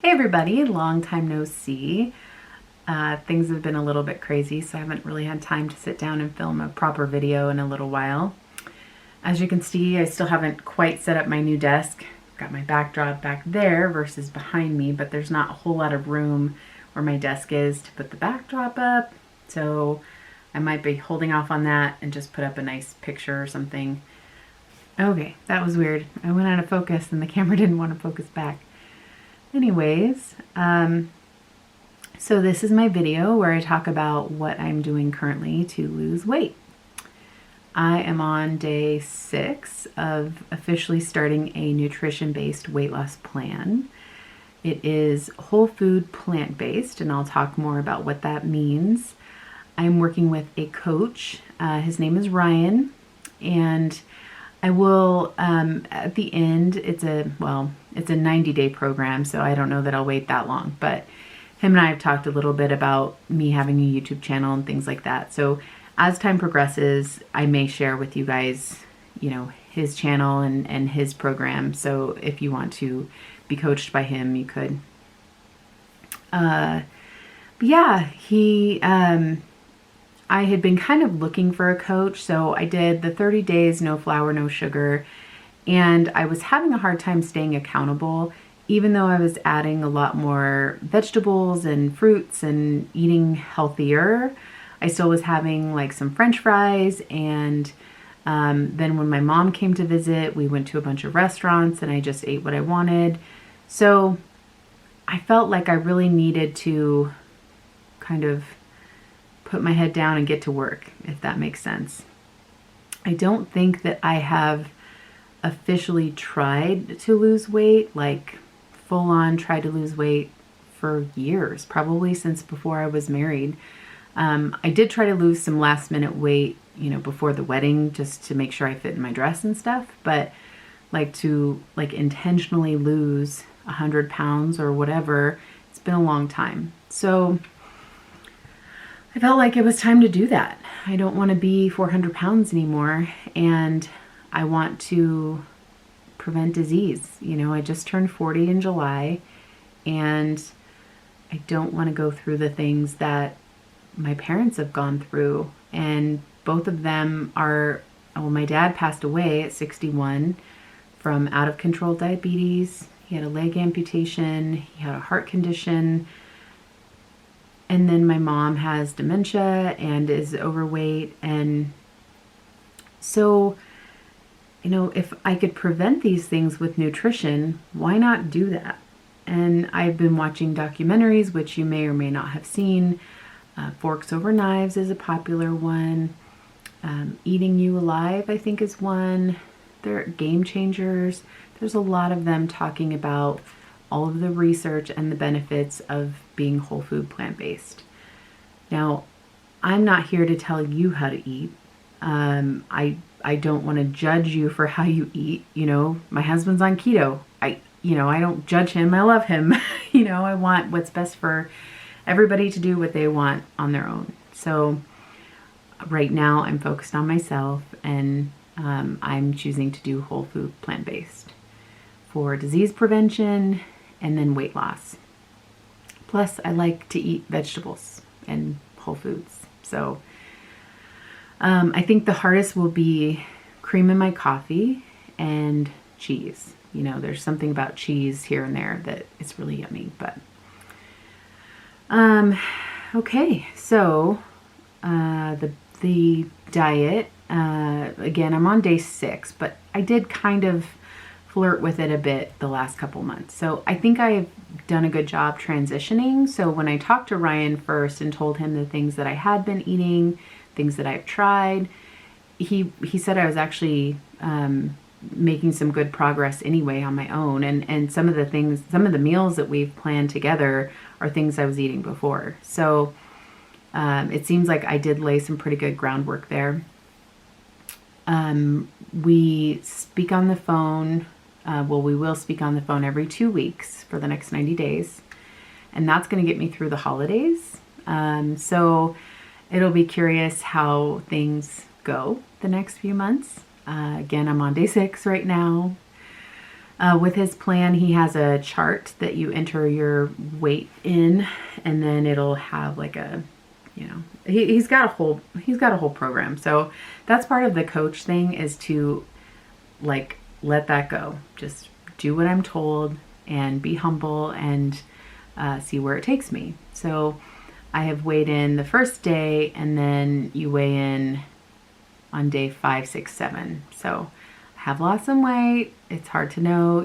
Hey everybody, long time no see. Things have been a little bit crazy, so I haven't really had time to sit down and film a proper video in a little while. As you can see, I still haven't quite set up my new desk. Got my backdrop back there versus behind me, but there's not a whole lot of room where my desk is to put the backdrop up. So I might be holding off on that and just put up a nice picture or something. Okay, that was weird. I went out of focus and the camera didn't want to focus back. Anyways, so this is my video where I talk about what I'm doing currently to lose weight. I am on day 6 of officially starting a nutrition-based weight loss plan. It is whole food plant-based, and I'll talk more about what that means. I'm working with a coach. His name is Ryan, and I will, at the end, it's a 90-day program, so I don't know that I'll wait that long, but him and I have talked a little bit about me having a YouTube channel and things like that. So as time progresses, I may share with you guys, you know, his channel and his program. So if you want to be coached by him, you could. But yeah, I had been kind of looking for a coach, so I did the 30 days, no flour, no sugar, and I was having a hard time staying accountable, even though I was adding a lot more vegetables and fruits and eating healthier. I still was having like some French fries, and then when my mom came to visit, we went to a bunch of restaurants and I just ate what I wanted. So I felt like I really needed to kind of put my head down and get to work, if that makes sense. I don't think that I have officially tried to lose weight, like full on tried to lose weight for years, probably since before I was married. I did try to lose some last minute weight, you know, before the wedding, just to make sure I fit in my dress and stuff, but like to intentionally lose 100 pounds or whatever, it's been a long time. So I felt like it was time to do that. I don't want to be 400 pounds anymore, and I want to prevent disease. You know, I just turned 40 in July, and I don't want to go through the things that my parents have gone through. And both of them are, well, my dad passed away at 61 from out of control diabetes. He had a leg amputation, he had a heart condition. And then my mom has dementia and is overweight. And so, you know, if I could prevent these things with nutrition, why not do that? And I've been watching documentaries, which you may or may not have seen. Forks Over Knives is a popular one. Eating You Alive, I think, is one. They're game changers. There's a lot of them talking about all of the research and the benefits of being whole food plant-based. Now, I'm not here to tell you how to eat. I don't want to judge you for how you eat. You know, my husband's on keto. I don't judge him. I love him. You know, I want what's best for everybody to do what they want on their own. So right now I'm focused on myself, and I'm choosing to do whole food plant-based for disease prevention and then weight loss. Plus, I like to eat vegetables and whole foods. So I think the hardest will be cream in my coffee and cheese. You know, there's something about cheese here and there that is really yummy. But okay, so the diet, again, I'm on day 6, but I did kind of flirt with it a bit the last couple months. So I think I've done a good job transitioning. So when I talked to Ryan first and told him the things that I had been eating, things that I've tried, he said I was actually making some good progress anyway on my own. And some of the meals that we've planned together are things I was eating before. So it seems like I did lay some pretty good groundwork there. We speak on the phone. We will speak on the phone every 2 weeks for the next 90 days. And that's going to get me through the holidays. So it'll be curious how things go the next few months. Again, I'm on day 6 right now. With his plan, he has a chart that you enter your weight in, and then it'll have like a, he's got a whole program. So that's part of the coach thing, is to like let that go. Just do what I'm told and be humble and see where it takes me. So I have weighed in the first day, and then you weigh in on day 5, 6, 7. So I have lost some weight. It's hard to know,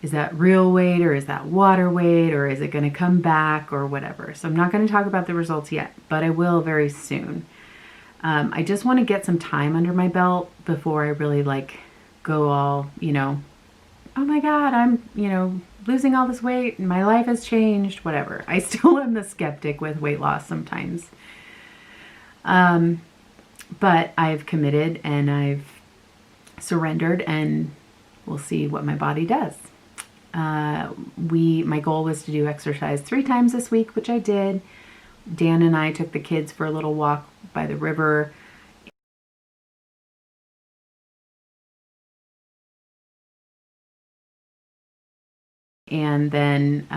is that real weight or is that water weight, or is it going to come back or whatever. So I'm not going to talk about the results yet, but I will very soon. I just want to get some time under my belt before I really go all, oh my God, I'm, losing all this weight and my life has changed, whatever. I still am the skeptic with weight loss sometimes. But I've committed and I've surrendered, and we'll see what my body does. My goal was to do exercise 3 times this week, which I did. Dan and I took the kids for a little walk by the river. And then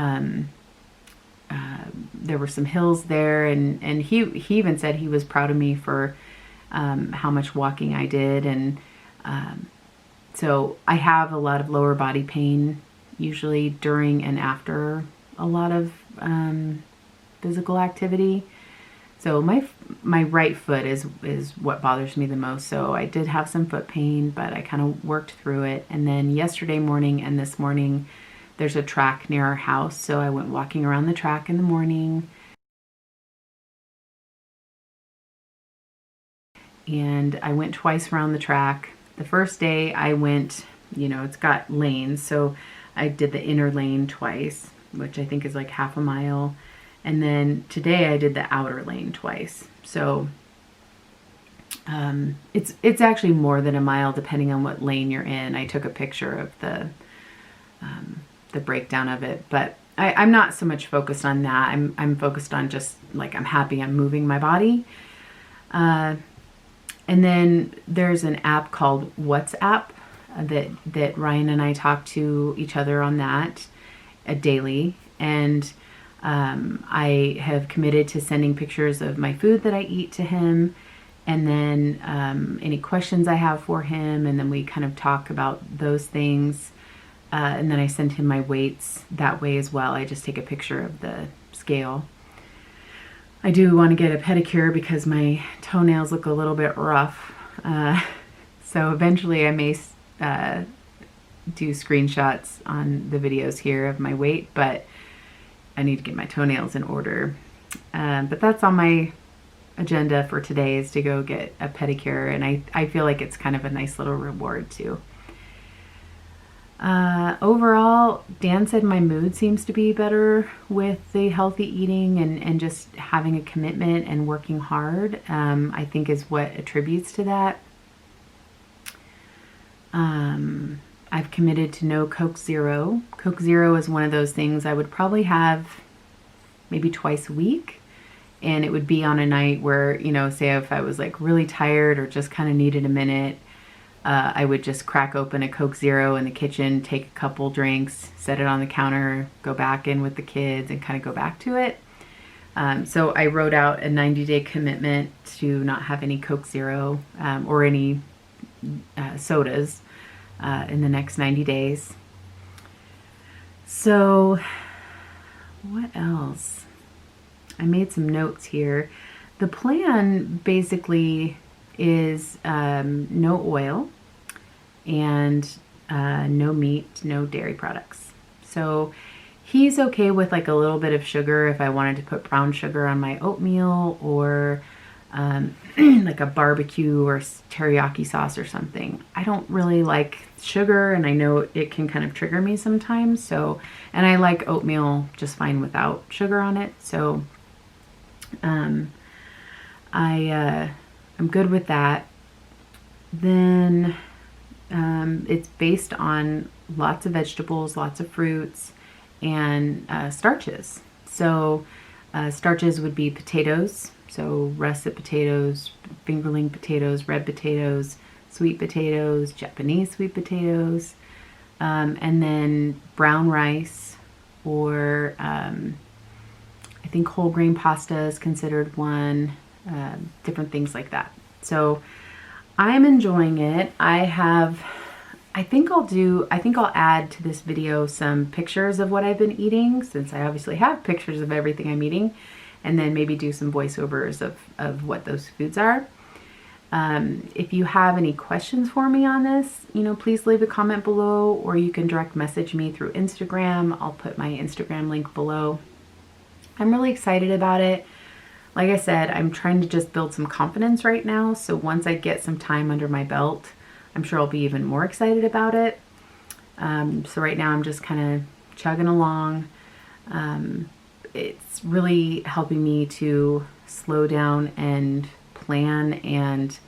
there were some hills there, and he even said he was proud of me for how much walking I did. And so I have a lot of lower body pain, usually during and after a lot of physical activity. So my right foot is what bothers me the most. So I did have some foot pain, but I kind of worked through it. And then yesterday morning and this morning, there's a track near our house, so I went walking around the track in the morning. And I went twice around the track. The first day I went, it's got lanes, so I did the inner lane twice, which I think is like half a mile. And then today I did the outer lane twice. So it's actually more than a mile depending on what lane you're in. I took a picture of the breakdown of it, but I'm not so much focused on that. I'm focused on just I'm happy I'm moving my body. And then there's an app called WhatsApp that Ryan and I talk to each other on that daily. And I have committed to sending pictures of my food that I eat to him, and then any questions I have for him, and then we kind of talk about those things. And then I send him my weights that way as well. I just take a picture of the scale. I do want to get a pedicure because my toenails look a little bit rough. So eventually I may do screenshots on the videos here of my weight, but I need to get my toenails in order. But that's on my agenda for today, is to go get a pedicure, and I feel like it's kind of a nice little reward too. Overall, Dan said my mood seems to be better with the healthy eating and just having a commitment and working hard, I think is what attributes to that. I've committed to no Coke Zero. Coke Zero is one of those things I would probably have maybe twice a week. And it would be on a night where, say if I was really tired or just kind of needed a minute, I would just crack open a Coke Zero in the kitchen, take a couple drinks, set it on the counter, go back in with the kids and kind of go back to it. So I wrote out a 90-day commitment to not have any Coke Zero or any sodas in the next 90 days. So what else? I made some notes here. The plan basically is no oil and no meat, no dairy products. So he's okay with a little bit of sugar if I wanted to put brown sugar on my oatmeal, or like a barbecue or teriyaki sauce or something. I don't really like sugar, and I know it can kind of trigger me sometimes. So, and I like oatmeal just fine without sugar on it. So I'm good with that. Then it's based on lots of vegetables, lots of fruits, and starches. So starches would be potatoes, so russet potatoes, fingerling potatoes, red potatoes, sweet potatoes, Japanese sweet potatoes, and then brown rice, or I think whole grain pasta is considered one, different things like that. So I'm enjoying it. I think I'll add to this video some pictures of what I've been eating, since I obviously have pictures of everything I'm eating, and then maybe do some voiceovers of what those foods are. If you have any questions for me on this, please leave a comment below, or you can direct message me through Instagram. I'll put my Instagram link below. I'm really excited about it. Like I said, I'm trying to just build some confidence right now. So once I get some time under my belt, I'm sure I'll be even more excited about it. So right now I'm just kind of chugging along. It's really helping me to slow down and plan and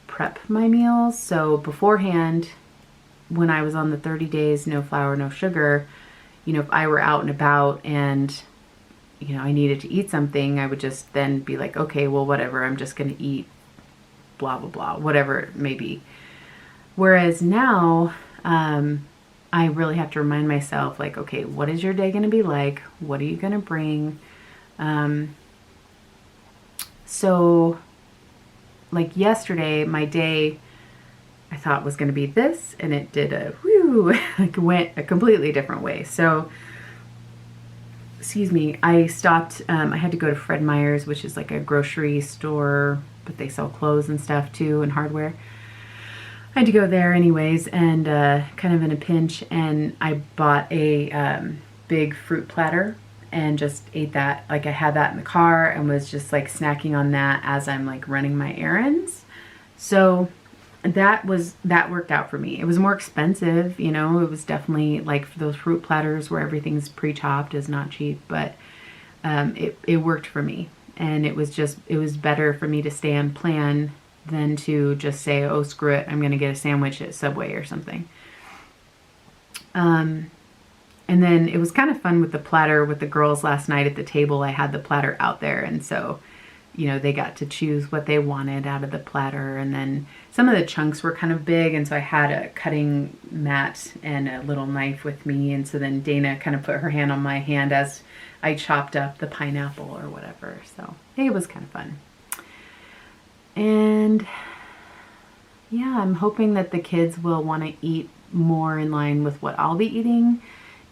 prep my meals. So beforehand, when I was on the 30 days, no flour, no sugar, if I were out and about and I needed to eat something, I would just then be like, okay, well, whatever, I'm just going to eat blah, blah, blah, whatever it may be. Whereas now, I really have to remind myself, like, okay, what is your day going to be like? What are you going to bring? So like yesterday, my day I thought was going to be this, and it did like went a completely different way. So excuse me, I stopped, I had to go to Fred Meyer's, which is like a grocery store, but they sell clothes and stuff too, and hardware. I had to go there anyways, and kind of in a pinch, and I bought a big fruit platter and just ate that. Like I had that in the car and was just like snacking on that as I'm like running my errands. So that worked out for me. It was more expensive, it was definitely like for those fruit platters where everything's pre-chopped is not cheap, but it worked for me. And it was better for me to stay on plan than to just say, oh, screw it, I'm going to get a sandwich at Subway or something. And then it was kind of fun with the platter with the girls last night at the table. I had the platter out there, and so they got to choose what they wanted out of the platter. And then some of the chunks were kind of big, and so I had a cutting mat and a little knife with me. And so then Dana kind of put her hand on my hand as I chopped up the pineapple or whatever. So it was kind of fun. And yeah, I'm hoping that the kids will want to eat more in line with what I'll be eating.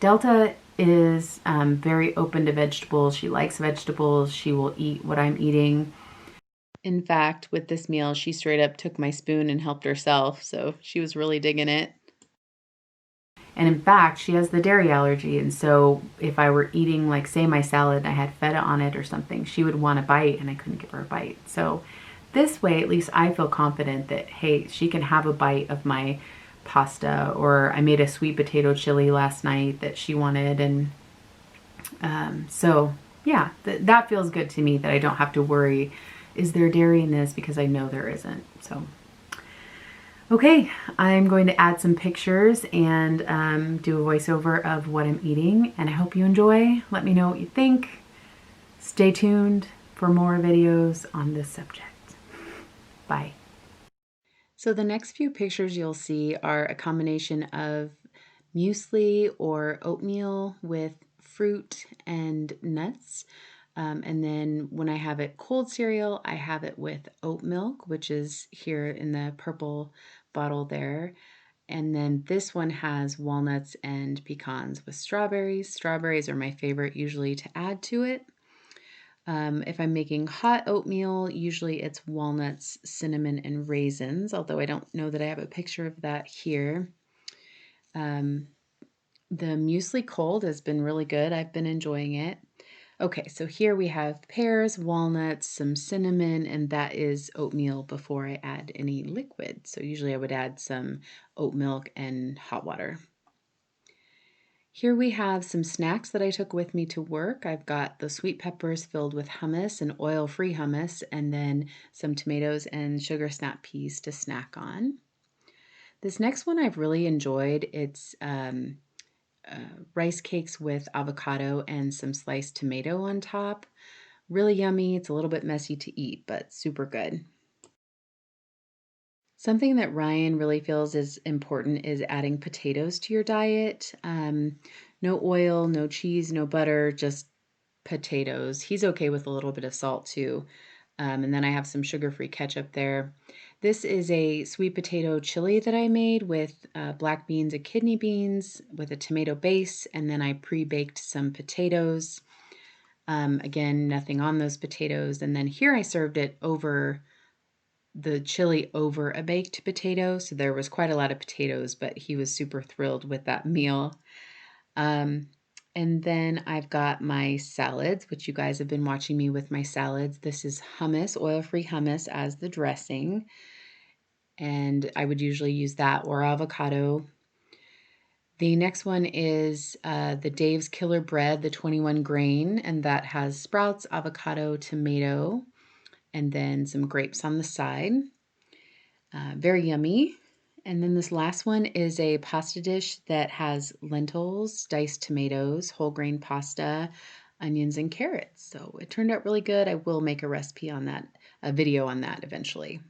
Delta is very open to vegetables. She likes vegetables. She will eat what I'm eating. In fact, with this meal, she straight up took my spoon and helped herself, so she was really digging it. And in fact, she has the dairy allergy, and so if I were eating, like, say my salad and I had feta on it or something, she would want a bite, and I couldn't give her a bite. So this way, at least I feel confident that, hey, she can have a bite of my pasta, or I made a sweet potato chili last night that she wanted, and so yeah, that feels good to me, that I don't have to worry, is there dairy in this, because I know there isn't. So okay, I'm going to add some pictures and do a voiceover of what I'm eating, and I hope you enjoy. Let me know what you think. Stay tuned for more videos on this subject. Bye. So the next few pictures you'll see are a combination of muesli or oatmeal with fruit and nuts. And then when I have it cold cereal, I have it with oat milk, which is here in the purple bottle there. And then this one has walnuts and pecans with strawberries. Strawberries are my favorite usually to add to it. If I'm making hot oatmeal, usually it's walnuts, cinnamon, and raisins, although I don't know that I have a picture of that here. The muesli cold has been really good. I've been enjoying it. Okay, so here we have pears, walnuts, some cinnamon, and that is oatmeal before I add any liquid. So usually I would add some oat milk and hot water. Here we have some snacks that I took with me to work. I've got the sweet peppers filled with hummus and oil-free hummus, and then some tomatoes and sugar snap peas to snack on. This next one I've really enjoyed. It's rice cakes with avocado and some sliced tomato on top. Really yummy. It's a little bit messy to eat, but super good. Something that Ryan really feels is important is adding potatoes to your diet. No oil, no cheese, no butter, just potatoes. He's okay with a little bit of salt too. And then I have some sugar-free ketchup there. This is a sweet potato chili that I made with black beans and kidney beans with a tomato base, and then I pre-baked some potatoes. Again, nothing on those potatoes. And then here I served it over the chili over a baked potato. So there was quite a lot of potatoes, but he was super thrilled with that meal. Um, and then I've got my salads, which you guys have been watching me with my salads. This is hummus, oil-free hummus as the dressing. And I would usually use that or avocado. The next one is the Dave's Killer Bread, the 21 grain, and that has sprouts, avocado, tomato, and then some grapes on the side. Very yummy. And then this last one is a pasta dish that has lentils, diced tomatoes, whole grain pasta, onions, and carrots. So it turned out really good. I will make a recipe on that, a video on that eventually.